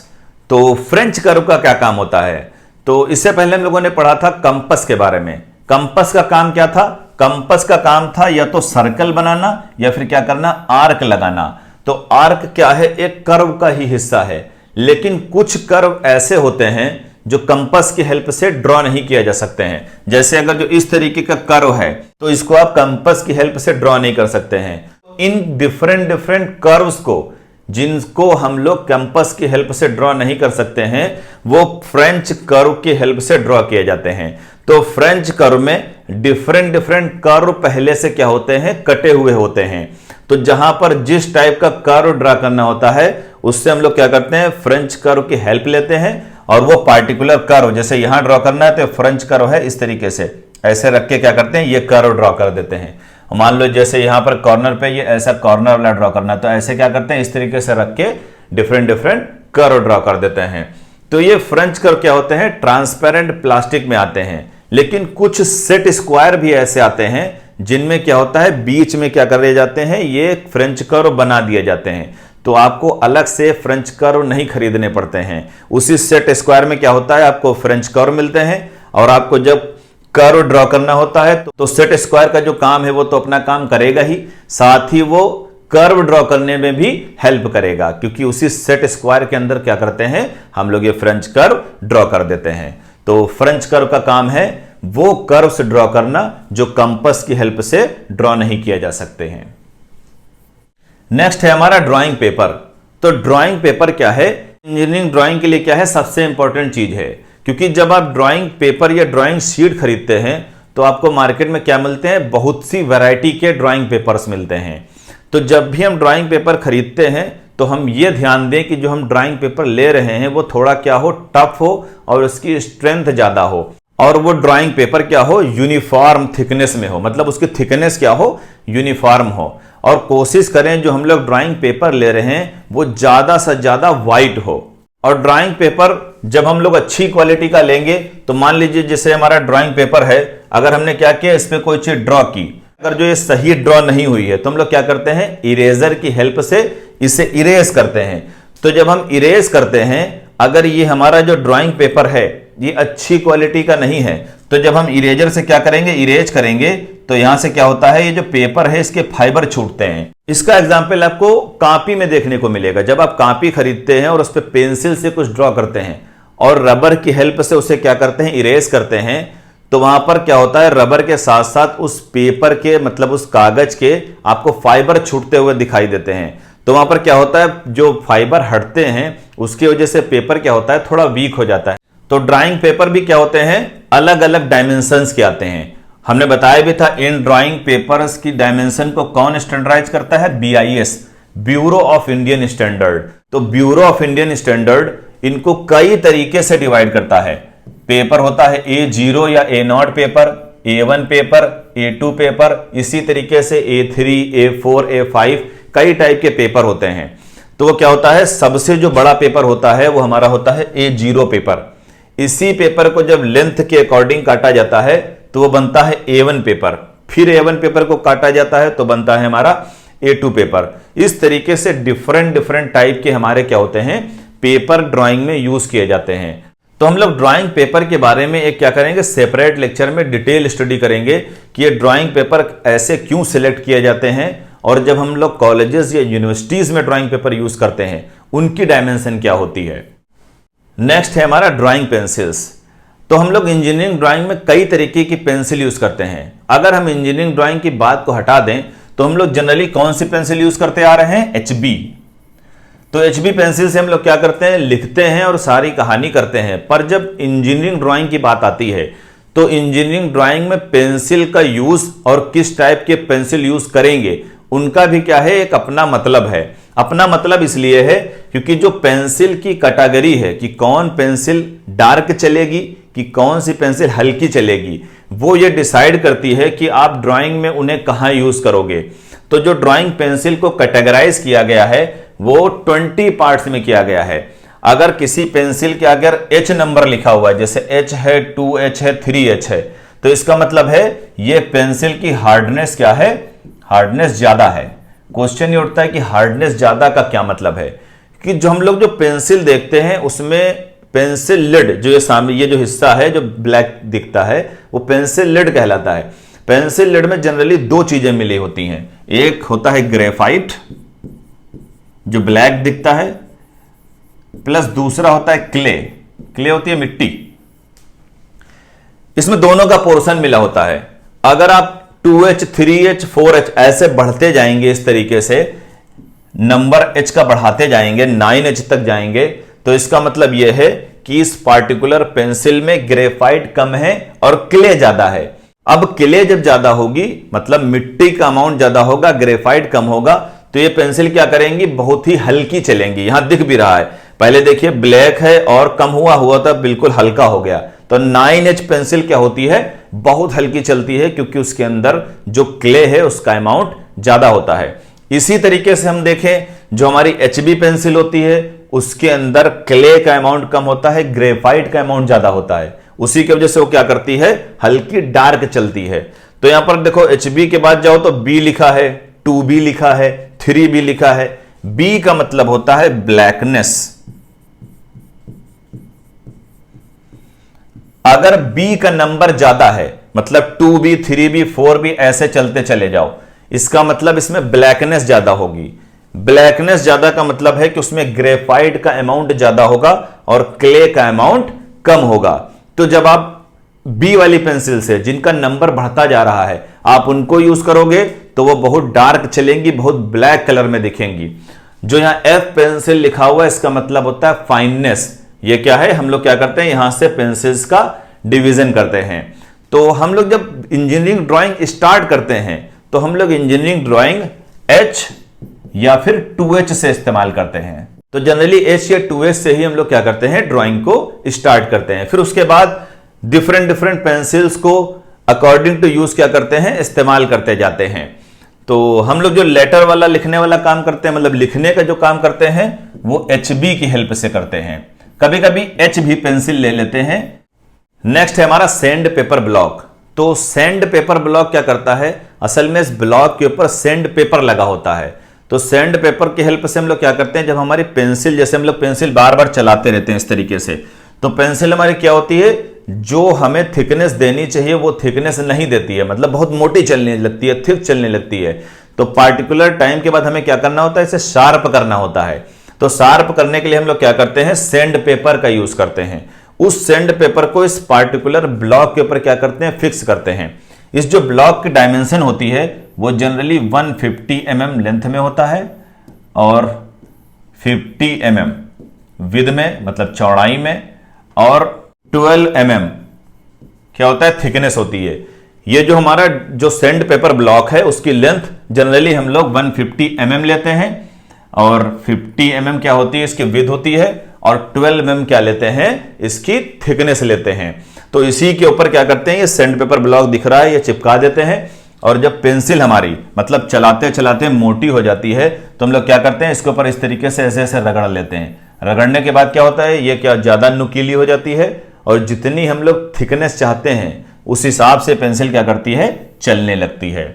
तो फ्रेंच कर्व का क्या काम होता है, तो इससे पहले हम लोगों ने पढ़ा था कंपस के बारे में। कंपस का काम क्या था, कंपस का काम था या तो सर्कल बनाना या फिर क्या करना, आर्क लगाना। तो आर्क क्या है, एक कर्व का ही हिस्सा है, लेकिन कुछ कर्व ऐसे होते हैं जो कंपस की हेल्प से ड्रॉ नहीं किया जा सकते हैं। जैसे अगर जो इस तरीके का कर्व है तो इसको आप कंपस की हेल्प से ड्रॉ नहीं कर सकते हैं। इन डिफरेंट डिफरेंट कर्व्स को, जिनको हम लोग कंपस की हेल्प से ड्रॉ नहीं कर सकते हैं, वो फ्रेंच कर्व की हेल्प से ड्रॉ किए जाते हैं। तो फ्रेंच कर्व में डिफरेंट डिफरेंट कर्व पहले से क्या होते हैं, कटे हुए होते हैं। तो जहां पर जिस टाइप का कर्व ड्रा करना होता है उससे हम लोग क्या करते हैं, फ्रेंच कर्व की हेल्प लेते हैं, और वो पार्टिकुलर कर्व, जैसे यहां ड्रॉ करना है तो फ्रेंच कर्व है, इस तरीके से ऐसे रख के क्या करते हैं, ये कर्व ड्रॉ कर देते हैं। मान लो जैसे यहां पर कॉर्नर पे ये ऐसा कॉर्नर वाला ड्रॉ करना है, तो ऐसे क्या करते हैं, इस तरीके से रख के डिफरेंट डिफरेंट कर्व ड्रॉ कर देते हैं। तो ये फ्रेंच कर्व क्या होते हैं, ट्रांसपेरेंट प्लास्टिक में आते हैं। लेकिन कुछ सेट स्क्वायर भी ऐसे आते हैं जिनमें क्या होता है, बीच में क्या कर दिए जाते हैं, ये फ्रेंच कर्व बना दिए जाते हैं। तो आपको अलग से फ्रेंच कर्व नहीं खरीदने पड़ते हैं। उसी सेट स्क्वायर में क्या होता है, आपको फ्रेंच कर्व मिलते हैं, और आपको जब कर्व ड्रॉ करना होता है तो सेट स्क्वायर का जो काम है वो तो अपना काम करेगा ही, साथ ही वो कर्व ड्रॉ करने में भी हेल्प करेगा, क्योंकि उसी सेट स्क्वायर के अंदर क्या करते हैं, हम लोग ये फ्रेंच कर्व ड्रॉ कर देते हैं। तो फ्रेंच कर्व का काम है वो कर्व्स ड्रॉ करना जो कंपस की हेल्प से ड्रॉ नहीं किया जा सकते हैं। नेक्स्ट है हमारा ड्राइंग पेपर। तो ड्राइंग पेपर क्या है, इंजीनियरिंग ड्राइंग के लिए क्या है, सबसे इंपॉर्टेंट चीज है। क्योंकि जब आप ड्राइंग पेपर या ड्राइंग शीट खरीदते हैं तो आपको मार्केट में क्या मिलते हैं, बहुत सी वैरायटी के ड्राइंग पेपर्स मिलते हैं। तो जब भी हम ड्राइंग पेपर खरीदते हैं तो हम ये ध्यान दें कि जो हम ड्राइंग पेपर ले रहे हैं वो थोड़ा क्या हो, टफ हो और उसकी स्ट्रेंथ ज्यादा हो, और वो ड्राइंग पेपर क्या हो, यूनिफॉर्म थिकनेस में हो, मतलब उसकी थिकनेस क्या हो, यूनिफॉर्म हो। और कोशिश करें जो हम लोग ड्राइंग पेपर ले रहे हैं वो ज्यादा से ज्यादा वाइट हो। और ड्राइंग पेपर जब हम लोग अच्छी क्वालिटी का लेंगे तो मान लीजिए जैसे हमारा ड्राइंग पेपर है, अगर हमने क्या किया, इस पे कोई चीज ड्रॉ की, अगर जो ये सही ड्रॉ नहीं हुई है तो हम लोग क्या करते हैं, इरेजर की हेल्प से इसे इरेज करते हैं। तो जब हम इरेज करते हैं, अगर ये हमारा जो ड्राइंग पेपर है ये अच्छी क्वालिटी का नहीं है, तो जब हम इरेजर से क्या करेंगे, इरेज करेंगे, तो यहां से क्या होता है, ये जो पेपर है इसके फाइबर छूटते हैं। इसका एग्जाम्पल आपको कॉपी में देखने को मिलेगा। जब आप कॉपी खरीदते हैं और उस पर पेंसिल से कुछ ड्रॉ करते हैं और रबर की हेल्प से उसे क्या करते हैं, इरेज करते हैं, तो वहां पर क्या होता है, रबर के साथ साथ उस पेपर के मतलब उस कागज के आपको फाइबर छूटते हुए दिखाई देते हैं। तो वहां पर क्या होता है, जो फाइबर हटते हैं उसकी वजह से पेपर क्या होता है, थोड़ा वीक हो जाता है। तो ड्राइंग पेपर भी क्या होते हैं, अलग अलग डायमेंशंस के आते हैं। हमने बताया भी था इन ड्राइंग पेपर्स की डायमेंशन को कौन स्टैंडर्डाइज करता है, BIS, bureau of Indian standard. तो ब्यूरो ऑफ इंडियन स्टैंडर्ड इनको कई तरीके से डिवाइड करता है। पेपर होता है A0 या A0 paper, A1 paper, A2 paper, इसी तरीके से A3, A4, A5 कई टाइप के पेपर होते हैं। तो वो क्या होता है, सबसे जो बड़ा पेपर होता है वो हमारा होता है A0 पेपर। इसी पेपर को जब लेंथ के अकॉर्डिंग काटा जाता है तो वो बनता है A1 पेपर, फिर A1 पेपर को काटा जाता है तो बनता है हमारा A2 पेपर। इस तरीके से डिफरेंट टाइप के हमारे क्या होते हैं, पेपर ड्राइंग में यूज किए जाते हैं। तो हम लोग ड्राइंग पेपर के बारे में एक क्या करेंगे, सेपरेट लेक्चर में डिटेल स्टडी करेंगे कि ये ड्राइंग पेपर ऐसे क्यों सिलेक्ट किए जाते हैं, और जब हम लोग कॉलेजेस या यूनिवर्सिटीज में ड्राइंग पेपर यूज करते हैं उनकी डायमेंशन क्या होती है। नेक्स्ट है हमारा ड्राइंग पेंसिल्स। तो हम लोग इंजीनियरिंग ड्राइंग में कई तरीके की पेंसिल यूज करते हैं। अगर हम इंजीनियरिंग ड्राइंग की बात को हटा दें तो हम लोग जनरली कौन सी पेंसिल यूज करते आ रहे हैं, HB। तो HB पेंसिल से हम लोग क्या करते हैं, लिखते हैं और सारी कहानी करते हैं। पर जब इंजीनियरिंग ड्राइंग की बात आती है तो इंजीनियरिंग ड्राइंग में पेंसिल का यूज और किस टाइप के पेंसिल यूज करेंगे उनका भी क्या है, एक अपना मतलब है। अपना मतलब इसलिए है क्योंकि जो पेंसिल की कैटेगरी है कि कौन पेंसिल डार्क चलेगी कि कौन सी पेंसिल हल्की चलेगी, वो ये डिसाइड करती है कि आप ड्राइंग में उन्हें कहां यूज करोगे। तो जो ड्राइंग पेंसिल को कैटेगराइज किया गया है वो 20 पार्ट्स में किया गया है। अगर किसी पेंसिल के अगर H नंबर लिखा हुआ है, जैसे H है, 2H है, 3H है, तो इसका मतलब है ये पेंसिल की हार्डनेस क्या है, हार्डनेस ज्यादा है। क्वेश्चन ये उठता है कि हार्डनेस ज्यादा का क्या मतलब है, कि जो हम लोग जो पेंसिल देखते हैं उसमें पेंसिल लिड, जो ये सामने ये जो हिस्सा है जो ब्लैक दिखता है वो पेंसिल लिड कहलाता है। पेंसिल लिड में जनरली दो चीजें मिली होती हैं, एक होता है ग्रेफाइट जो ब्लैक दिखता है, प्लस दूसरा होता है क्ले। क्ले होती है मिट्टी। इसमें दोनों का पोर्शन मिला होता है। अगर आप 2H, 3H, 4H ऐसे बढ़ते जाएंगे, इस तरीके से नंबर H का बढ़ाते जाएंगे, 9H तक जाएंगे, तो इसका मतलब यह है कि इस पार्टिकुलर पेंसिल में ग्रेफाइट कम है और क्ले ज्यादा है। अब क्ले जब ज्यादा होगी मतलब मिट्टी का अमाउंट ज्यादा होगा, ग्रेफाइट कम होगा, तो ये पेंसिल क्या करेंगी, बहुत ही हल्की चलेंगी। यहां दिख भी रहा है, पहले देखिए ब्लैक है और कम हुआ था, बिल्कुल हल्का हो गया। तो 9H पेंसिल क्या होती है, बहुत हल्की चलती है क्योंकि उसके अंदर जो क्ले है उसका अमाउंट ज्यादा होता है। इसी तरीके से हम देखें जो हमारी HB पेंसिल होती है उसके अंदर क्ले का अमाउंट कम होता है, ग्रेफाइट का अमाउंट ज्यादा होता है। उसी की वजह से वो क्या करती है, हल्की डार्क चलती है। तो यहां पर देखो HB के बाद जाओ तो B लिखा है, 2B लिखा है, 3B लिखा है। B का मतलब होता है ब्लैकनेस। अगर B का नंबर ज्यादा है मतलब 2B, 3B, 4B ऐसे चलते चले जाओ, इसका मतलब इसमें ब्लैकनेस ज्यादा होगी। ब्लैकनेस ज्यादा का मतलब है कि उसमें ग्रेफाइट का अमाउंट ज्यादा होगा और क्ले का अमाउंट कम होगा। तो जब आप बी वाली पेंसिल से जिनका नंबर बढ़ता जा रहा है आप उनको यूज करोगे तो वो बहुत डार्क चलेंगी, बहुत ब्लैक कलर में दिखेंगी। जो यहां F पेंसिल लिखा हुआ है इसका मतलब होता है फाइननेस। ये क्या है, हम लोग क्या करते हैं यहां से पेंसिल्स का डिवीजन करते हैं। तो हम लोग जब इंजीनियरिंग ड्राइंग स्टार्ट करते हैं तो हम लोग इंजीनियरिंग ड्राइंग H या फिर 2H से इस्तेमाल करते हैं। तो जनरली H या 2H से ही हम लोग क्या करते हैं, ड्राइंग को स्टार्ट करते हैं। फिर उसके बाद डिफरेंट पेंसिल्स को अकॉर्डिंग टू यूज क्या करते हैं, इस्तेमाल करते जाते हैं। तो हम लोग जो लेटर वाला लिखने वाला काम करते हैं, मतलब लिखने का जो काम करते हैं वो HB की हेल्प से करते हैं। कभी कभी H भी पेंसिल ले लेते हैं। नेक्स्ट है हमारा सैंड पेपर ब्लॉक। तो सैंड पेपर ब्लॉक क्या करता है, असल में इस ब्लॉक के ऊपर सैंड पेपर लगा होता है। तो सैंड पेपर की हेल्प से हम लोग क्या करते हैं, जब हमारी पेंसिल, जैसे हम लोग पेंसिल बार बार चलाते रहते हैं इस तरीके से, तो पेंसिल हमारी क्या होती है, जो हमें थिकनेस देनी चाहिए वो थिकनेस नहीं देती है, मतलब बहुत मोटी चलने लगती है, थिक चलने लगती है। तो पार्टिकुलर टाइम के बाद हमें क्या करना होता है, इसे शार्प करना होता है। तो शार्प करने के लिए हम लोग क्या करते हैं, सैंड पेपर का यूज करते हैं। उस सैंड पेपर को इस पार्टिकुलर ब्लॉक के ऊपर क्या करते हैं, फिक्स करते हैं। इस जो ब्लॉक की डायमेंशन होती है वो जनरली 150 mm लेंथ में होता है और 50 mm विद में, मतलब चौड़ाई में, और 12 mm क्या होता है, थिकनेस होती है। ये जो हमारा जो सैंड पेपर ब्लॉक है उसकी लेंथ जनरली हम लोग 150 mm लेते हैं और 50 mm क्या होती है, इसकी विद होती है, और 12 mm क्या लेते हैं, इसकी थिकनेस लेते हैं। तो इसी के ऊपर क्या करते हैं, ये सैंड पेपर ब्लॉक दिख रहा है, ये चिपका देते हैं। और जब पेंसिल हमारी मतलब चलाते चलाते मोटी हो जाती है तो हम लोग क्या करते हैं, इसके ऊपर इस तरीके से ऐसे ऐसे रगड़ लेते हैं। रगड़ने के बाद क्या होता है, ये क्या ज्यादा नुकीली हो जाती है और जितनी हम लोग थिकनेस चाहते हैं उस हिसाब से पेंसिल क्या करती है, चलने लगती है।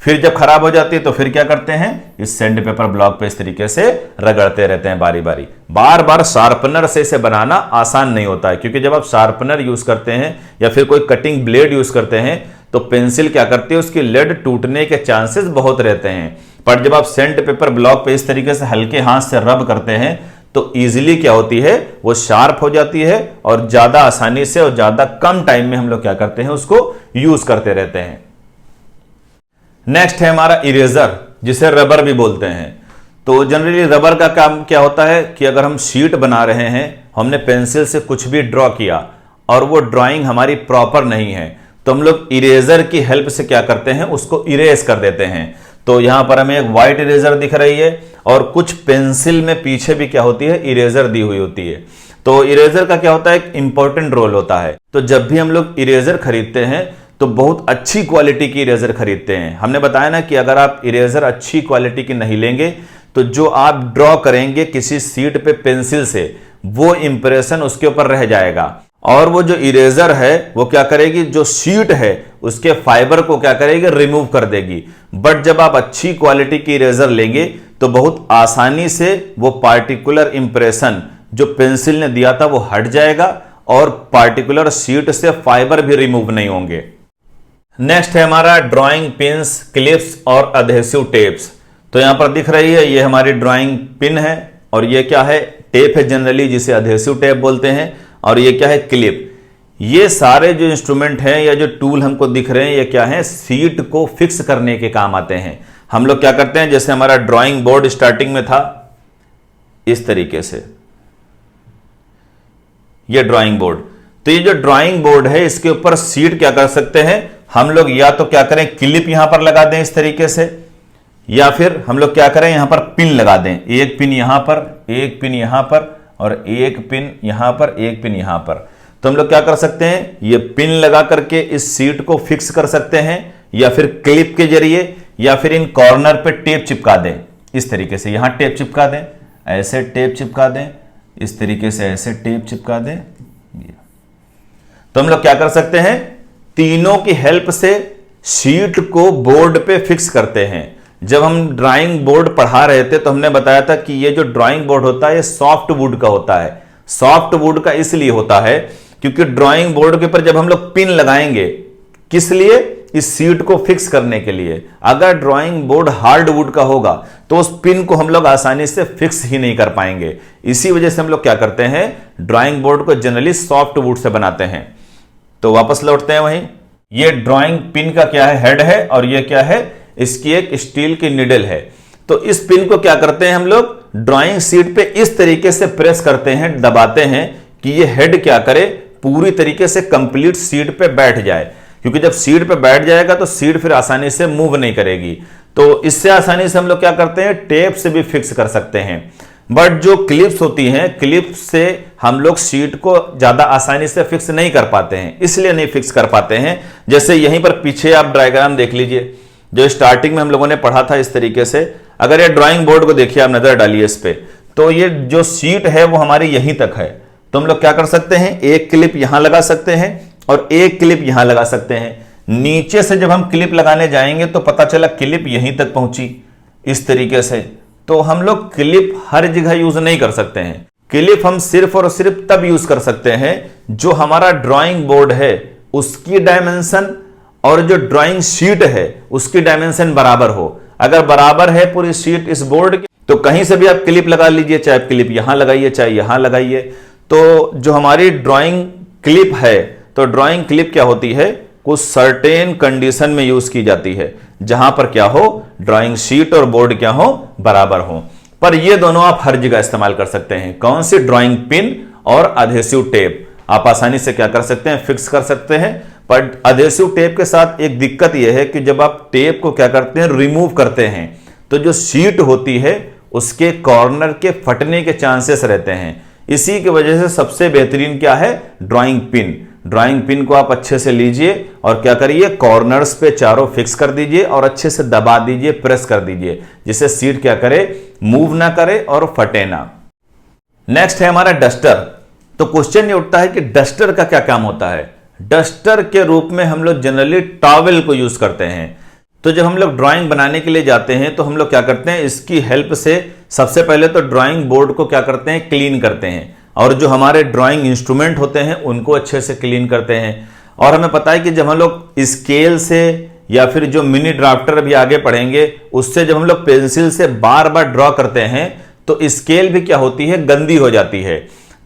फिर जब खराब हो जाती है तो फिर क्या करते हैं, इस सैंड पेपर ब्लॉक पे इस तरीके से रगड़ते रहते हैं बारी बारी। बार बार शार्पनर से इसे बनाना आसान नहीं होता है, क्योंकि जब आप शार्पनर यूज करते हैं या फिर कोई कटिंग ब्लेड यूज करते हैं तो पेंसिल क्या करती है, उसकी लेड टूटने के चांसेस बहुत रहते हैं। पर जब आप सैंड पेपर ब्लॉक पे इस तरीके से हल्के हाथ से रब करते हैं तो इजीली क्या होती है, वो शार्प हो जाती है और ज्यादा आसानी से और ज्यादा कम टाइम में हम लोग क्या करते हैं, उसको यूज करते रहते हैं। नेक्स्ट है हमारा इरेजर, जिसे रबर भी बोलते हैं। तो जनरली रबर का काम क्या होता है कि अगर हम शीट बना रहे हैं, हमने पेंसिल से कुछ भी ड्रॉ किया और वो ड्राइंग हमारी प्रॉपर नहीं है, तो हम लोग इरेजर की हेल्प से क्या करते हैं, उसको इरेज कर देते हैं। तो यहां पर हमें एक व्हाइट इरेजर दिख रही है और कुछ पेंसिल में पीछे भी क्या होती है, इरेजर दी हुई होती है। तो इरेजर का क्या होता है, एक इंपॉर्टेंट रोल होता है। तो जब भी हम लोग इरेजर खरीदते हैं तो बहुत अच्छी क्वालिटी की इरेजर खरीदते हैं। हमने बताया ना कि अगर आप इरेजर अच्छी क्वालिटी की नहीं लेंगे तो जो आप ड्रॉ करेंगे किसी शीट पे पेंसिल से, वो इंप्रेशन उसके ऊपर रह जाएगा और वो जो इरेजर है वो क्या करेगी, जो शीट है उसके फाइबर को क्या करेगी, रिमूव कर देगी। बट जब आप अच्छी क्वालिटी की इरेजर लेंगे तो बहुत आसानी से वो पार्टिकुलर इंप्रेशन जो पेंसिल ने दिया था वो हट जाएगा और पार्टिकुलर शीट से फाइबर भी रिमूव नहीं होंगे। नेक्स्ट है हमारा ड्राइंग पिन्स, क्लिप्स और अधेसिव टेप्स। तो यहां पर दिख रही है, ये हमारी ड्राइंग पिन है और ये क्या है, टेप है जनरली, जिसे अधेसिव टेप बोलते हैं, और ये क्या है, क्लिप। ये सारे जो इंस्ट्रूमेंट हैं या जो टूल हमको दिख रहे हैं, ये क्या है, शीट को फिक्स करने के काम आते हैं। हम लोग क्या करते हैं, जैसे हमारा ड्राइंग बोर्ड स्टार्टिंग में था इस तरीके से, ये ड्राइंग बोर्ड। तो ये जो ड्राइंग बोर्ड है इसके ऊपर शीट क्या कर सकते हैं हम लोग, या तो क्या करें, क्लिप यहां पर लगा दें इस तरीके से, या फिर हम लोग क्या करें, यहां पर पिन लगा दें। एक पिन यहां पर, एक पिन यहां पर और एक पिन यहां पर, एक पिन यहां पर। तो हम लोग क्या कर सकते हैं, ये पिन लगा करके इस शीट को फिक्स कर सकते हैं, या फिर क्लिप के जरिए, या फिर इन कॉर्नर पे टेप चिपका दें इस तरीके से। यहां टेप चिपका दें, ऐसे टेप चिपका दें, इस तरीके से ऐसे टेप चिपका दें। तो हम लोग क्या कर सकते हैं, तीनों की हेल्प से शीट को बोर्ड पे फिक्स करते हैं। जब हम ड्राइंग बोर्ड पढ़ा रहे थे तो हमने बताया था कि ये जो ड्राइंग बोर्ड होता है ये सॉफ्ट वुड का होता है। सॉफ्ट वुड का इसलिए होता है क्योंकि ड्राइंग बोर्ड के ऊपर जब हम लोग पिन लगाएंगे, किस लिए, इस शीट को फिक्स करने के लिए। अगर ड्राइंग बोर्ड हार्ड वुड का होगा तो उस पिन को हम लोग आसानी से फिक्स ही नहीं कर पाएंगे। इसी वजह से हम लोग क्या करते हैं, ड्राइंग बोर्ड को जनरली सॉफ्ट वुड से बनाते हैं। तो वापस लौटते हैं वहीं, ये ड्राइंग पिन का क्या है, हेड है, और ये क्या है, इसकी एक स्टील की निडल है। तो इस पिन को क्या करते हैं हम लोग, ड्राइंग शीट पे इस तरीके से प्रेस करते हैं, दबाते हैं कि ये हेड क्या करे, पूरी तरीके से कंप्लीट शीट पे बैठ जाए। क्योंकि जब शीट पे बैठ जाएगा तो शीट फिर आसानी से मूव नहीं करेगी। तो इससे आसानी से हम लोग क्या करते हैं, टेप से भी फिक्स कर सकते हैं। बट जो क्लिप्स होती हैं, क्लिप से हम लोग शीट को ज्यादा आसानी से फिक्स नहीं कर पाते हैं। इसलिए नहीं फिक्स कर पाते हैं, जैसे यहीं पर पीछे आप डायग्राम देख लीजिए, जो स्टार्टिंग में हम लोगों ने पढ़ा था इस तरीके से। अगर ये ड्राइंग बोर्ड को देखिए, आप नजर डालिए इस पे, तो ये जो शीट है वो हमारी यहीं तक है। तो हम लोग क्या कर सकते हैं, एक क्लिप यहां लगा सकते हैं और एक क्लिप यहां लगा सकते हैं। नीचे से जब हम क्लिप लगाने जाएंगे तो पता चला क्लिप यहीं तक पहुंची इस तरीके से। तो हम लोग क्लिप हर जगह यूज नहीं कर सकते हैं। क्लिप हम सिर्फ और सिर्फ तब यूज कर सकते हैं जो हमारा ड्राइंग बोर्ड है उसकी डायमेंशन और जो ड्राइंग शीट है उसकी डायमेंशन बराबर हो। अगर बराबर है पूरी शीट इस बोर्ड की तो कहीं से भी आप क्लिप लगा लीजिए, चाहे आप क्लिप यहां लगाइए चाहे यहां लगाइए। तो जो हमारी ड्राइंग क्लिप है, तो ड्राइंग क्लिप क्या होती है, कुछ सर्टेन कंडीशन में यूज की जाती है जहां पर क्या हो, ड्राइंग शीट और बोर्ड क्या हो, बराबर हो। पर ये दोनों आप हर जगह इस्तेमाल कर सकते हैं। कौन सी, ड्राइंग पिन और अधेसिव टेप आप आसानी से क्या कर सकते हैं, फिक्स कर सकते हैं। पर अधेसिव टेप के साथ एक दिक्कत यह है कि जब आप टेप को क्या करते हैं, रिमूव करते हैं, तो जो शीट होती है उसके कॉर्नर के फटने के चांसेस रहते हैं। इसी की वजह से सबसे बेहतरीन क्या है, ड्राइंग पिन। ड्राइंग पिन को आप अच्छे से लीजिए और क्या करिए, कॉर्नर्स पे चारों फिक्स कर दीजिए और अच्छे से दबा दीजिए, प्रेस कर दीजिए, जिससे शीट क्या करे, मूव ना करे और फटे ना। नेक्स्ट है हमारा डस्टर। तो क्वेश्चन ये उठता है कि डस्टर का क्या काम होता है। डस्टर के रूप में हम लोग जनरली टॉवेल को यूज करते हैं। तो जब हम लोग ड्राइंग बनाने के लिए जाते हैं तो हम लोग क्या करते हैं, इसकी हेल्प से सबसे पहले तो ड्राइंग बोर्ड को क्या करते हैं, क्लीन करते हैं, और जो हमारे ड्राइंग इंस्ट्रूमेंट होते हैं उनको अच्छे से क्लीन करते हैं। और हमें पता है कि जब हम लोग स्केल से या फिर जो मिनी ड्राफ्टर भी आगे पढ़ेंगे उससे जब हम लोग पेंसिल से बार बार ड्रॉ करते हैं तो स्केल भी क्या होती है, गंदी हो जाती है।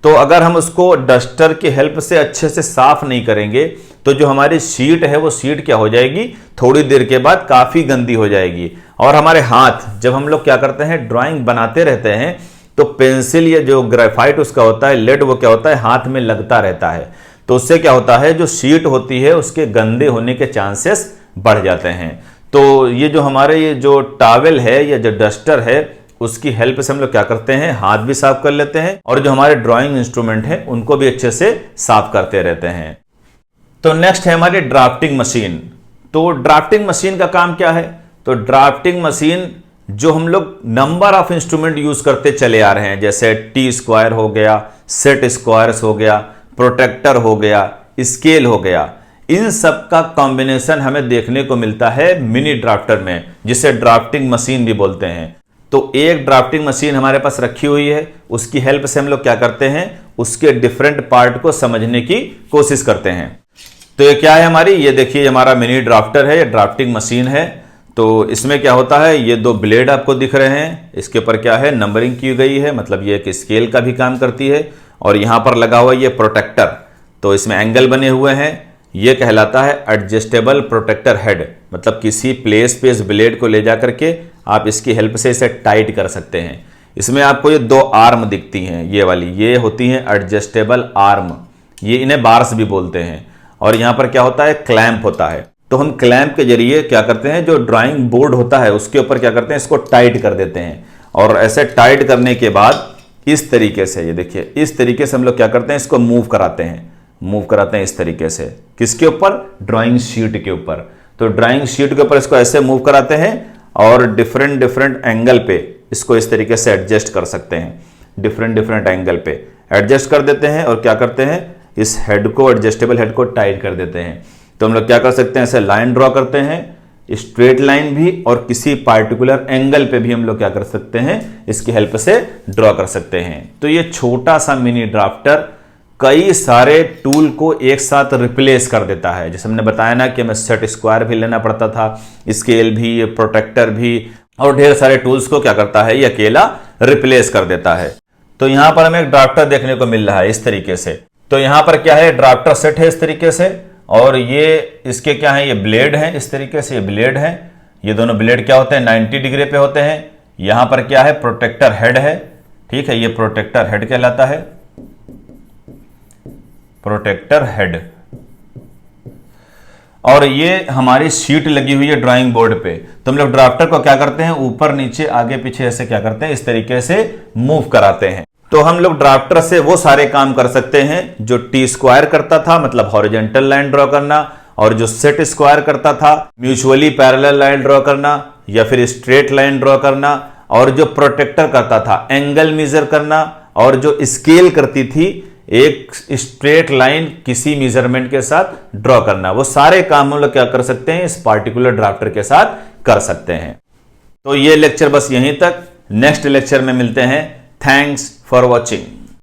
तो अगर हम उसको डस्टर की हेल्प से अच्छे से साफ नहीं करेंगे तो जो हमारी शीट है वो शीट क्या हो जाएगी, थोड़ी देर के बाद काफी गंदी हो जाएगी। और हमारे हाथ, जब हम लोग क्या करते हैं, ड्राइंग बनाते रहते हैं, तो पेंसिल या जो ग्रेफाइट उसका होता है, लेड, वो क्या होता है, हाथ में लगता रहता है। तो उससे क्या होता है, जो शीट होती है उसके गंदे होने के चांसेस बढ़ जाते हैं। तो ये जो हमारे ये जो टॉवेल है या जो डस्टर है उसकी हेल्प से हम लोग क्या करते हैं, हाथ भी साफ कर लेते हैं और जो हमारे ड्राइंग इंस्ट्रूमेंट है उनको भी अच्छे से साफ करते रहते हैं। तो नेक्स्ट है हमारी ड्राफ्टिंग मशीन। तो ड्राफ्टिंग मशीन का काम क्या है, तो ड्राफ्टिंग मशीन जो हम लोग नंबर ऑफ इंस्ट्रूमेंट यूज करते चले आ रहे हैं, जैसे टी स्क्वायर हो गया, सेट स्क्वायर्स हो गया, प्रोटेक्टर हो गया, स्केल हो गया, इन सब का कॉम्बिनेशन हमें देखने को मिलता है मिनी ड्राफ्टर में, जिसे ड्राफ्टिंग मशीन भी बोलते हैं। तो एक ड्राफ्टिंग मशीन हमारे पास रखी हुई है, उसकी हेल्प से हम लोग क्या करते हैं, उसके डिफरेंट पार्ट को समझने की कोशिश करते हैं। तो ये क्या है हमारी, ये देखिए हमारा मिनी ड्राफ्टर है, ये ड्राफ्टिंग मशीन है। तो इसमें क्या होता है, ये दो ब्लेड आपको दिख रहे हैं, इसके ऊपर क्या है, नंबरिंग की गई है, मतलब ये एक स्केल का भी काम करती है। और यहां पर लगा हुआ ये प्रोटेक्टर, तो इसमें एंगल बने हुए हैं, ये कहलाता है एडजस्टेबल प्रोटेक्टर हेड। मतलब किसी प्लेस पे इस ब्लेड को ले जा करके आप इसकी हेल्प से इसे टाइट कर सकते हैं। इसमें आपको ये दो आर्म दिखती हैं, ये वाली, ये होती हैं एडजस्टेबल आर्म, ये इन्हें बार्स भी बोलते हैं। और यहां पर क्या होता है, क्लैंप होता है। तो हम क्लैंप के जरिए क्या करते हैं, जो ड्राइंग बोर्ड होता है उसके ऊपर क्या करते हैं, इसको टाइट कर देते हैं। और ऐसे टाइट करने के बाद इस तरीके से, ये देखिए इस तरीके से हम लोग क्या करते हैं, इसको मूव कराते हैं इस तरीके से। किसके ऊपर, ड्राइंग शीट के ऊपर। तो ड्राइंग शीट के ऊपर इसको ऐसे मूव कराते हैं और डिफरेंट एंगल पे इसको इस तरीके से एडजस्ट कर सकते हैं। डिफरेंट एंगल पे एडजस्ट कर देते हैं और क्या करते हैं, इस हेड को, एडजस्टेबल हेड को टाइट कर देते हैं। तो हम लोग क्या कर सकते हैं, ऐसे लाइन ड्रॉ करते हैं, स्ट्रेट लाइन भी, और किसी पार्टिकुलर एंगल पे भी हम लोग क्या कर सकते हैं, इसकी हेल्प से ड्रॉ कर सकते हैं। तो ये छोटा सा मिनी ड्राफ्टर कई सारे टूल को एक साथ रिप्लेस कर देता है। जैसे हमने बताया ना कि हमें सेट स्क्वायर भी लेना पड़ता था, स्केल भी, प्रोटेक्टर भी, और ढेर सारे टूल्स को क्या करता है, ये अकेला रिप्लेस कर देता है। तो यहां पर हमें एक ड्राफ्टर देखने को मिल रहा है इस तरीके से। तो यहां पर क्या है, ड्राफ्टर सेट है इस तरीके से, और ये इसके क्या है, ये ब्लेड है इस तरीके से, ये ब्लेड है। ये दोनों ब्लेड क्या होते हैं, 90 डिग्री पे होते हैं। यहां पर क्या है, प्रोटेक्टर हेड है, ठीक है, ये प्रोटेक्टर हेड कहलाता है, प्रोटेक्टर हेड। और ये हमारी शीट लगी हुई है ड्राइंग बोर्ड पे। तो हम लोग ड्राफ्टर को क्या करते हैं, ऊपर नीचे आगे पीछे ऐसे क्या करते हैं, इस तरीके से मूव कराते हैं। तो हम लोग ड्राफ्टर से वो सारे काम कर सकते हैं जो टी स्क्वायर करता था, मतलब हॉरिजॉन्टल लाइन ड्रॉ करना, और जो सेट स्क्वायर करता था, म्यूचुअली पैरेलल लाइन ड्रॉ करना या फिर स्ट्रेट लाइन ड्रॉ करना, और जो प्रोटेक्टर करता था, एंगल मेजर करना, और जो स्केल करती थी, एक स्ट्रेट लाइन किसी मेजरमेंट के साथ ड्रॉ करना। वो सारे काम हम लोग क्या कर सकते हैं, इस पार्टिकुलर ड्राफ्टर के साथ कर सकते हैं। तो ये लेक्चर बस यहीं तक, नेक्स्ट लेक्चर में मिलते हैं। Thanks for watching.